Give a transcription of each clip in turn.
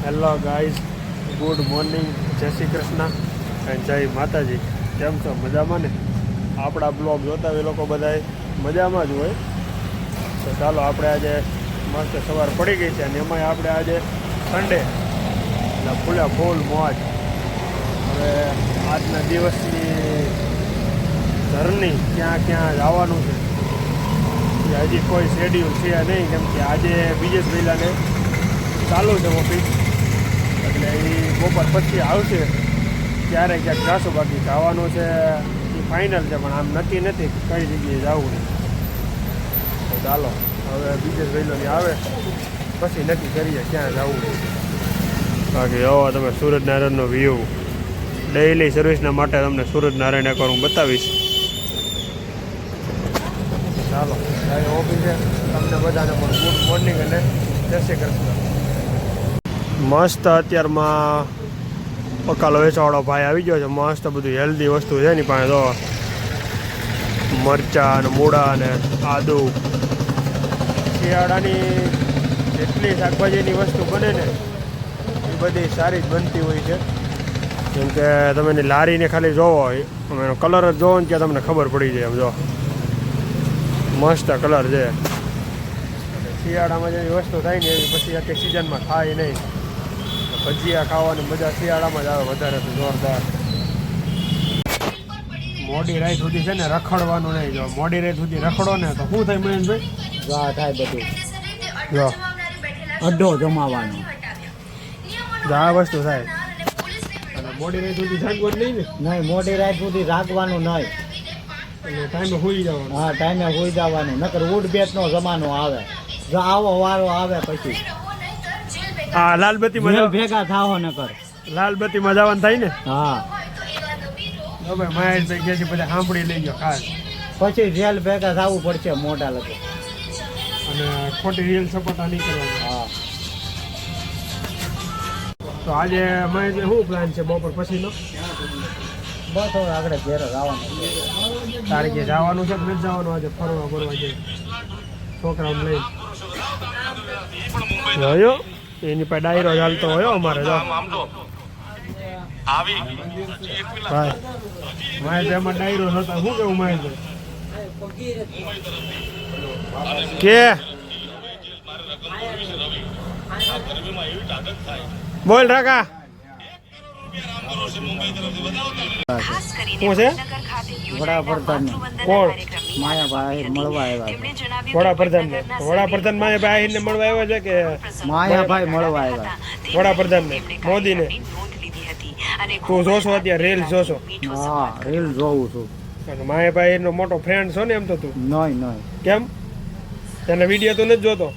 Hello guys, good morning, જય Shri Krishna and જય માતાજી. કેમ છો? મજામાં ને? આપણા બ્લોગ જોતા એ લોકો બધા મજામાં જ હોય. તો ચાલો આપણે આજે મસ્ત સવાર પડી ગઈ છે અને એમાંય આપણે આજે સન્ડે એટલે ફૂલ મોજ. હવે આજના દિવસની જર્ની ક્યાં ક્યાં જવાનું છે એ હજી કોઈ શેડ્યુલ છે નહીં, કેમ કે આજે બીજે પહેલાંને ચાલુ છે ઓફિસ, એટલે એ બપોર પછી આવશે ત્યારે ક્યાંક જાશું. બાકી જવાનું છે એ ફાઇનલ છે, પણ આમ નક્કી નથી કઈ જગ્યાએ જવું નહીં. તો ચાલો હવે બીજે વહેલોની આવે પછી નક્કી કરીએ ક્યાં જવું. બાકી હવે તમે સૂરજનારાયણનો વ્યૂ ડેઇલી સર્વિસના માટે તમને સૂરજનારાયણ એકવાર હું બતાવીશ. ચાલો ઓફિસે તમને બધાને પણ ગુડ મોર્નિંગ અને જય શ્રી કૃષ્ણ. મસ્ત અત્યારમાં પકાલો વેચવાવાળો ભાઈ આવી ગયો છે. મસ્ત બધું હેલ્ધી વસ્તુ છે એની પાસે. તો મરચાં અને મૂળા અને આદુ, શિયાળાની જેટલી શાકભાજીની વસ્તુ બને ને એ બધી સારી જ બનતી હોય છે. કેમ કે તમે એની લારીને ખાલી જોવો હોય, એનો કલર જ જોવો ને ત્યાં તમને ખબર પડી જાય. એમ જો મસ્ત કલર છે. શિયાળામાં જેવી વસ્તુ થાય ને એવી પછી આખી સિઝનમાં થાય નહીં. ભજીયા ખાવાની મજા શિયાળામાં જ આવે વધારે તો જોરદાર. મોડી રાત સુધી છે ને રખડવાનું નહીં. જો મોડી રાત સુધી રખડો ને તો શું થાય મહેશભાઈ? થાય બધું જો અડ્ડો જમાવાનો આ વસ્તુ થાય. અને મોડી રાત સુધી જાગવાનું નહીં ને? નહીં, મોડી રાત સુધી રાખવાનું નહીં. એટલે ટાઈમે હોઈ જવાનું. હા, ટાઈમે હોઈ જવાનું. નકર ઉડ બેટ નો જમાનો આવે. જો આવો વારો આવે પછી હા, લાલબત્તીમાં ભેગા થાવો નકર. લાલબત્તીમાં જવાનું થાય ને? હા, હવે મહેશભાઈ કહે છે બધા સાંભળી લઈ ગયો ખાસ. પછી જેલ ભેગા થવું પડશે મોટા લોકો. અને ખોટી રીલ સપોર્ટા નહીં કરવાની. હા, તો આજે મહેશભાઈ શું પ્લાન છે બપોર પછીનો? બસ હવે આગળ ઘેર જવાનું. તારીખે જવાનું છે કે નથી જવાનું? આજે ફરવા જઈએ છોકરાઓને લઈને. જોયો એની પાસે ડાયરો ચાલતો હોય અમારે. જો ભાઈ મહેશ એમાં ડાયરો થતા શું કેવું મહેશભાઈ કે બોલ રાકા શું છે? વડાપ્રધાન કોણ? માયાભાઈ મળવા આવ્યા. વડાપ્રધાન માયાભાઈ ને મળવા આવ્યા છે કે માયાભાઈ મળવા આવ્યા? વડાપ્રધાનને મોદીને. તું જોશો અત્યારે રીલ જોશો? હા, રીલ જોઉં છું. અને માયાભાઈ નો મોટો ફ્રેન્ડ છો ને એમ તો તું? નહીં. કેમ? તને વિડીયો તો નથી જોતો?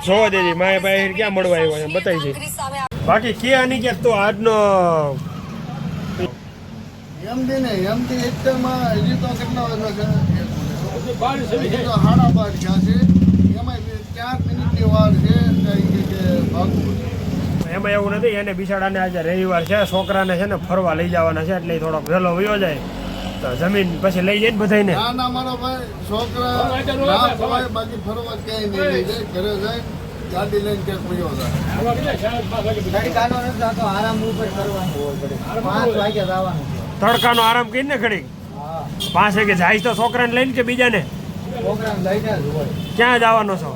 જોવા દેજે માયાભાઈ ક્યાં મળવા આવ્યા છે બતાવી છે. બાકી કે આની ક્યાંક તો આજનો એમથી એકમાં હજી તો કેટલા વાગ્યા છે? 12:30 છે. એમાં 4 મિનિટની વાર છે. એમાં એવું નથી, એને બિચારાને આજે રવિવાર છે, છોકરાને છે ને ફરવા લઈ જવાના છે, એટલે થોડોક વહેલો વયો જાય તો જમીન પછી લઈ જાય ને બધાને. ના મારો ભાઈ, છોકરા બાકી ફરવા ક્યાંય નહીં લઈ જાય. ઘરે જાય ગાડી લઈને ક્યાંક વયો જાય. આરામ ઉપર કરવાનું હોય. 5 વાગે જવાનું. તડકાનો આરામ કરીને ઘડી 5 વાગે જાય તો છોકરાને લઈને કે બીજાને? પ્રોગ્રામ લઈને જ હોય. ક્યાં જવાનો છો?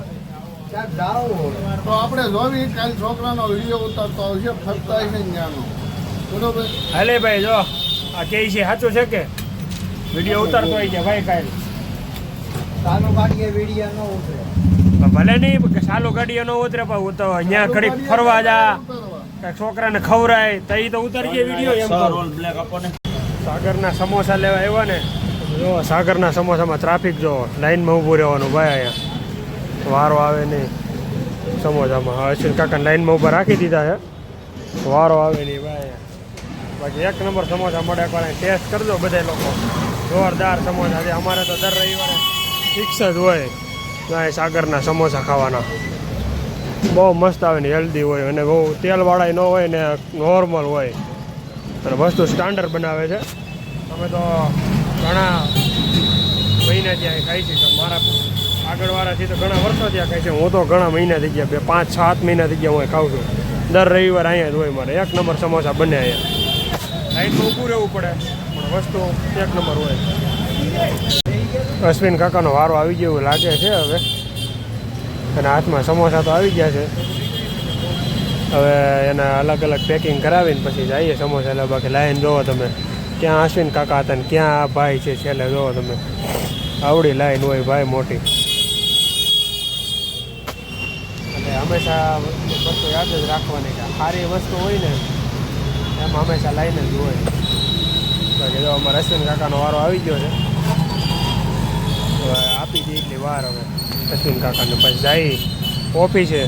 ક્યાંક જાવું હોય તો આપણે જોવી કાલ છોકરાનો વિડીયો ઉતારતો આવશે, ફરતા હશે ત્યાંનો. બરોબર? હાલે ભાઈ, જો આ કે છે સાચું છે કે વિડીયો ઉતારતો હોય છે ભાઈ? કાલ ચાલુ ગાડીએ વિડીયો ન ઉતરે. ભલે નહીં કે સાલો ગાડીઓ ન ઉતરે, પણ તો અહીંયા ઘડીક ફરવા જા, કાંઈક છોકરાને ખવરાય તો એ તો ઉતારીએ વિડીયો. એમ સાગરના સમોસા લેવા આવ્યા ને, જો સાગરના સમોસામાં ટ્રાફિક જો, લાઈનમાં ઊભું રહેવાનું ભાઈ. અહીંયા વારો આવે નહીં સમોસામાં. અશ્વિન કાકાને લાઈનમાં ઊભા રાખી દીધા છે, વારો આવે નહીં ભાઈ. બાકી એક નંબર સમોસા મળે. એકવાર ટેસ્ટ કરજો બધા લોકો, જોરદાર સમોસા છે. અમારે તો દર રવિવારે ફિક્સ જ હોય સાગરના સમોસા ખાવાના. બહુ મસ્ત આવે ને હેલ્ધી હોય, અને બહુ તેલવાળા ન હોય ને નોર્મલ હોય, અને વસ્તુ સ્ટાન્ડર્ડ બનાવે છે. અમે તો ઘણા મહિના ત્યાં ખાઈ છીએ. મારા આગળવાળાથી તો ઘણા વર્ષો ત્યાં ખાય છે. હું તો ઘણા મહિના થઈ ગયા, 5-7 મહિના થઈ ગયા હું ખાઉં છું. દર રવિવાર અહીંયા જ હોય મારે. એક નંબર સમોસા બને અહીંયા. લાઈનમાં ઊભું રહેવું પડે પણ વસ્તુ એક નંબર હોય. અશ્વિન કાકાનો વારો આવી ગયો એવું લાગે છે હવે, અને હાથમાં સમોસા તો આવી ગયા છે. હવે એના અલગ અલગ પેકિંગ કરાવીને પછી જઈએ સમોસા લેવા. બાકી લાઈન જોવો તમે, ક્યાં અશ્વિન કાકા હતા ને ક્યાં આ ભાઈ છે છેલ્લે જોવો તમે. આવડી લાઈન હોય ભાઈ મોટી. એટલે હંમેશા વસ્તુ યાદ જ રાખવાની કે સારી વસ્તુ હોય ને એમાં હંમેશા લાઈન જ હોય. બાકી જો અમારા અશ્વિન કાકાનો વારો આવી ગયો છે. હવે આપી દઈએ એટલી વાર હવે અશ્વિન કાકાને. પછી જાય ઓફિસે.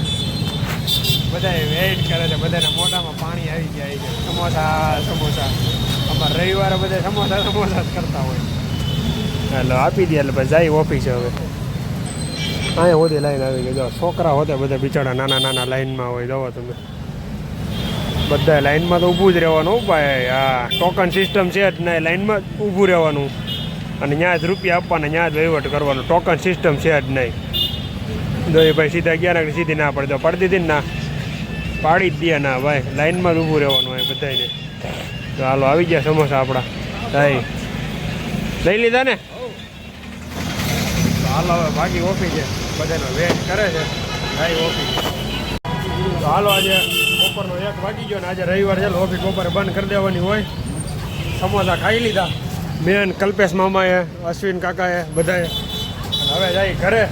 બધા વેઇટ કરે છે, બધાના મોઢામાં પાણી આવી જાય છે. સમોસા સમોસા. અમારે રવિવારે બધા સમોસા સમોસા જ કરતા હોય. એટલે આપી દે એટલે પછી જાય ઓફિસે. હવે અહીંયા સુધી લાઈન આવી ગઈ. જો છોકરા હોતે બધા બિચારા નાના નાના લાઈનમાં હોય. જોવો તમે બધા લાઈનમાં તો ઊભું જ રહેવાનું ભાઈ. હા, ટોકન સિસ્ટમ છે જ નહીં, લાઈનમાં જ ઊભું રહેવાનું અને ત્યાં જ રૂપિયા આપવાના, ત્યાં જ વહીવટ કરવાનો. ટોકન સિસ્ટમ છે જ નહીં. જો એ ભાઈ સીધા ગયા ને સીધી ના પડે તો પડતી હતી ને ના પાડી જ દે ના ભાઈ. લાઈનમાં જ ઊભું રહેવાનું હોય બધાને. તો હાલો આવી ગયા સમોસા આપણા. ભાઈ લઈ લીધા ને? તો હાલો હવે ભાગી ઓફિસ છે. બધાનો વેટ કરે છે ભાઈ ઓફિસ. તો હાલો આજે બપોરનો 1 વાગી ગયો ને આજે રવિવાર છે. ઓફિસ બપોરે બંધ કરી દેવાની હોય. સમોસા ખાઈ લીધા મેન કલ્પેશ મામાએ, અશ્વિન કાકાએ બધાએ. હવે જાય ઘરે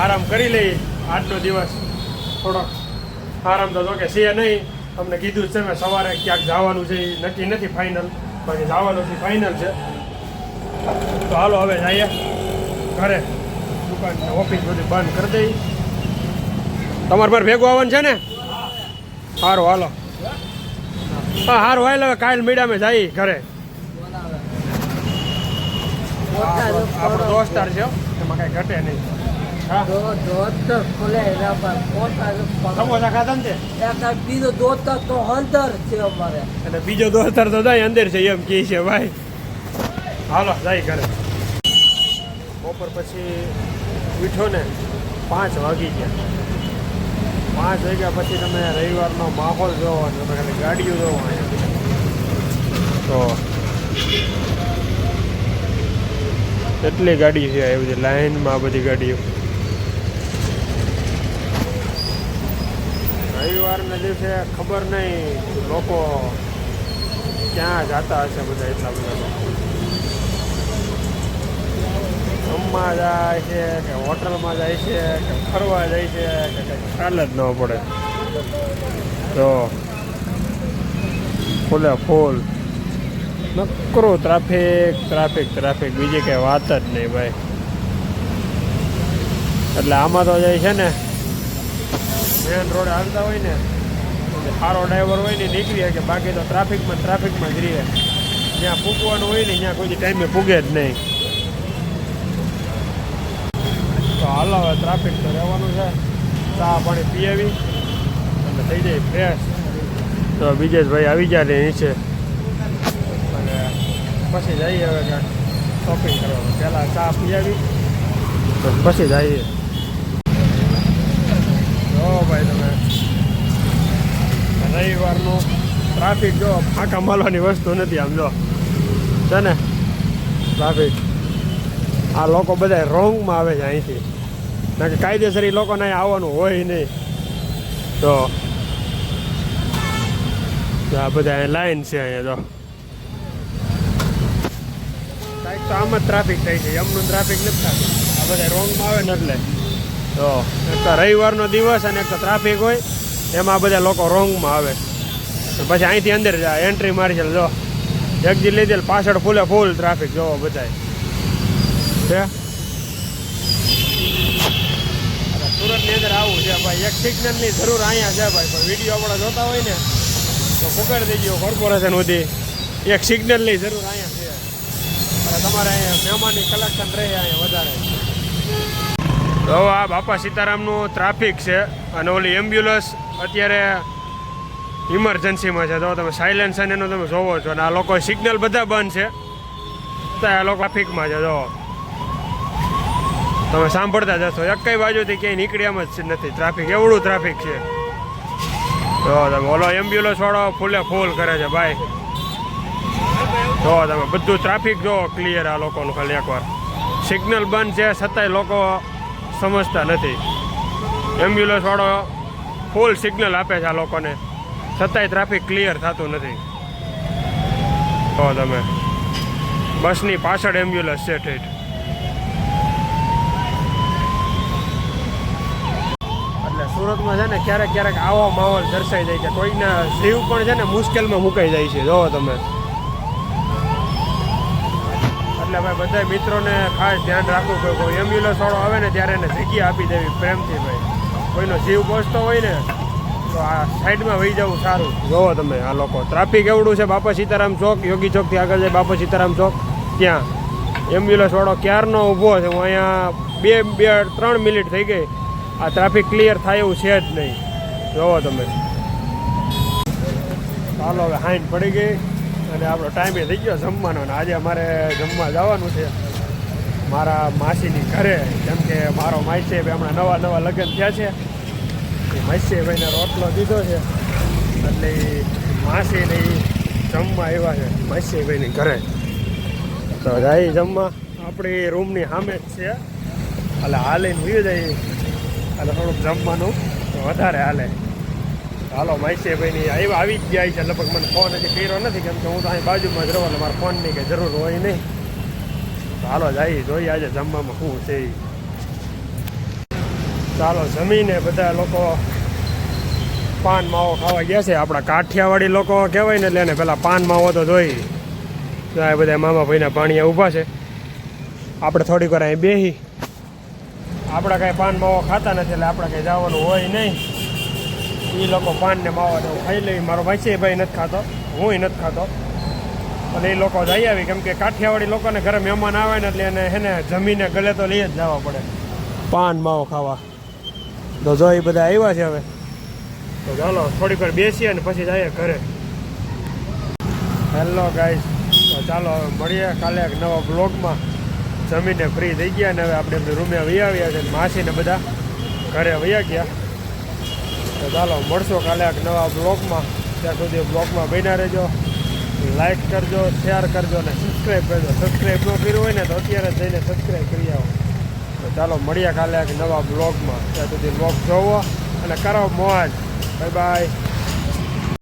આરામ કરી લઈએ. આજનો દિવસ થોડોક આરામ તો કે છે નહીં. તમને કીધું જ છે મેં સવારે ક્યાંક જવાનું છે, એ નક્કી નથી ફાઇનલ. બાકી જવાનું છે ફાઇનલ છે. તો હાલો હવે જઈએ ઘરે. દુકાન ઓફિસ બધી બંધ કરી દઈ. તમારે પર ભેગું આવવાનું છે ને? સારું હાલો. હા સારું હાલ. હવે કાલ મીડિયામાં જઈએ ઘરે. આપણો દોસ્તાર છે એમાં કાંઈ ઘટે નહીં. સમોસા ખાતા ને બીજો દોસ્તાર તો અંદર છે અમારે. એટલે બીજો દોસ્તાર તો જાય અંદર છે એમ કહે છે ભાઈ. હાલો જાય ઘરે. બપોર પછી ઉઠો ને 5 વાગી ગયા. 5 વાગ્યા પછી તમે રવિવારનો માહોલ જોવો, તમે ખાલી ગાડીઓ જોવો અહીંયા તો એટલી ગાડી છે એ બધી લાઈનમાં. આ બધી ગાડીઓ રવિવારના દિવસે ખબર નહીં લોકો ક્યાં જતા હશે બધા. એટલા બધા લોકો જમવા જાય છે કે હોટલમાં જાય છે કે ફરવા જાય છે કે કંઈ ખ્યાલ જ ન પડે. તો ફૂલે ફૂલ નકરો ટ્રાફિક ટ્રાફિક ટ્રાફિક. બીજી કંઈ વાત જ નહીં ભાઈ. એટલે આમાં તો જાય છે ને મેન રોડે હાલતા હોય ને સારો ડ્રાઈવર હોય ને નીકળી શકે. બાકી તો ટ્રાફિકમાં જ રહીએ. જ્યાં પૂગવાનું હોય ને ત્યાં કોઈ ટાઈમે પૂગે જ નહીં. તો હાલો હવે ટ્રાફિક તો રહેવાનું છે. ચા પાણી પી આવી અને થઈ જાય ફ્રેશ. તો બીજેશભાઈ આવી ગયા ને નીચે અને પછી જઈએ હવે ક્યાંક શોપિંગ કરવાનું. પહેલાં ચા પી આવી પછી જઈએ. જો ભાઈ તમે રવિવારનું ટ્રાફિક જો ફાંકા મારવાની વસ્તુ નથી. આમ જો છે ને ટ્રાફિક. આ લોકો બધા રોંગમાં આવે છે અહીંથી. કારણ કે કાયદેસર એ લોકોને અહીં આવવાનું હોય નહીં. તો આ બધા લાઈન છે અહીંયા. તો કાંઈક તો આમ જ ટ્રાફિક થાય છે. એમનું ટ્રાફિક નથી થતું. આ બધા રોંગમાં આવે ને એટલે. તો એક તો રવિવારનો દિવસ અને એક તો ટ્રાફિક હોય એમાં આ બધા લોકો રોંગમાં આવે. પછી અહીંથી અંદર જાય એન્ટ્રી મારી છે. જો એક્ઝિટ લીધેલ પાછળ ફૂલે ફૂલ ટ્રાફિક જોવો બધાય છે. સુરતની અંદર આવું છે ભાઈ. એક સિગ્નલની જરૂર અહીંયા છે ભાઈ. પણ વિડીયો આપણે જોતા હોય ને તો પકડી દેજો કોર્પોરેશન સુધી. એક સિગ્નલની જરૂર અહીંયા છે. અને તમારે અહીંયા મહેમાનની કલેક્શન રહે અહીંયા વધારે. તો આ બાપા સીતારામનું ટ્રાફિક છે અને ઓલી એમ્બ્યુલન્સ અત્યારે ઇમરજન્સીમાં છે. તો તમે સાયલેન્સર એનો તમે જોવો છો. અને આ લોકો સિગ્નલ બધા બંધ છે તો આ લોકો ટ્રાફિકમાં છે. જો તમે સાંભળતા જશો એક કઈ બાજુથી ક્યાંય નીકળી એમ જ નથી. ટ્રાફિક એવડું ટ્રાફિક છે. તો જો તમે ઓલો એમ્બ્યુલન્સ વાળો ફૂલે ફૂલ કરે છે ભાઈ. જો તમે બધું ટ્રાફિક જો ક્લિયર આ લોકોનું. ખાલી એકવાર સિગ્નલ બંધ છે છતાંય લોકો સમજતા નથી. એમ્બ્યુલન્સ વાળો ફૂલ સિગ્નલ આપે છે આ લોકોને, છતાંય ટ્રાફિક ક્લિયર થતું નથી. તો તમે બસની પાછળ એમ્બ્યુલન્સ છે ઠીક. એટલે સુરતમાં છે ને ક્યારેક ક્યારેક આવો માહોલ દર્શાઈ જાય કે કોઈના જીવ પણ છે ને મુશ્કેલમાં મુકાઈ જાય છે. જોવો તમે. એટલે ભાઈ બધા મિત્રોને ખાસ ધ્યાન રાખવું કે કોઈ એમ્બ્યુલન્સ વાળો આવે ને ત્યારે એને જગ્યા આપી દેવી પ્રેમથી ભાઈ. કોઈનો જીવ પહોંચતો હોય ને તો આ સાઈડમાં વહી જવું સારું. જોવો તમે આ લોકો ટ્રાફિક એવડું છે. બાપા સીતારામ ચોક, યોગી ચોકથી આગળ જાય બાપા સીતારામ ચોક, ત્યાં એમ્બ્યુલન્સ વાળો ક્યારનો ઊભો છે. હું અહીંયા 3 મિનિટ થઈ ગઈ. આ ટ્રાફિક ક્લિયર થાય એવું છે જ નહીં. જોવો તમે. ચાલો હવે હાઈન પડી ગઈ અને આપણો ટાઈમે થઈ ગયો જમવાનો. અને આજે અમારે જમવા જવાનું છે મારા માસીની ઘરે. કેમ કે મારો માસીભાઈ હમણાં નવા લગ્ન થયા છે. એ માસીભાઈને રોટલો દીધો છે એટલે માસીને જમવા આવ્યા છે માસીભાઈની ઘરે. તો જાય જમવા. આપણી રૂમની સામે જ છે એટલે હાલીને વીર જાય એટલે થોડુંક જમવાનું વધારે હાલે. હાલો માસીભાઈની આવી જ જાય છે. લગભગ મને ફોન હજી કર્યો નથી કેમ કે હું તો અહીં બાજુમાં જ રહું એટલે મારે ફોનની કંઈ જરૂર હોય નહીં. ચાલો જઈએ જોઈએ આજે જમવામાં શું છે. ચાલો જમીને બધા લોકો પાન માવો ખાવા ગયા છે. આપણા કાઠિયાવાડી લોકો કહેવાય ને એટલે એને પેલા પાન માવો તો જોઈ. આ બધા મામા ભાઈના પાણીયા ઊભા છે. આપણે થોડીક વાર અહીં બેસી. આપણા કાંઈ પાન માવો ખાતા નથી એટલે આપણે કંઈ જવાનું હોય નહીં. એ લોકો પાન ને માવો તો ખાઈ લઈ. મારો ભાઈ નથી ખાતો, હું નથી ખાતો. અને એ લોકો જઈ આવી કેમ કે કાઠિયાવાડી લોકોને ઘરે મહેમાન આવે ને એટલે એને હેને જમીને ગલે તો લઈ જ જવા પડે પાન માવો ખાવા. તો જો એ બધા આવ્યા છે હવે. તો ચાલો થોડીક વાર બેસીએ અને પછી જઈએ ઘરે. હેલો ગાઈસ, તો ચાલો હવે મળીએ કાલે એક નવા બ્લોગમાં. જમીને ફ્રી થઈ ગયા ને હવે આપણે એમની રૂમે વહી આવ્યા છે. માસીને બધા ઘરે વહ્યા ગયા. તો ચાલો મળશું કાલે એક નવા બ્લોગમાં. ત્યાં સુધી બ્લોગમાં બન્યા રહેજો. લાઈક કરજો, શેર કરજો અને સબસ્ક્રાઈબ કરજો. સબસ્ક્રાઈબ ન કર્યું હોય ને તો અત્યારે જઈને સબસ્ક્રાઈબ કરી આવો. તો ચાલો મળીએ કાલે એક નવા બ્લોગમાં. ત્યાં સુધી બ્લોગ જોવો અને કરો મોજ. Bye bye.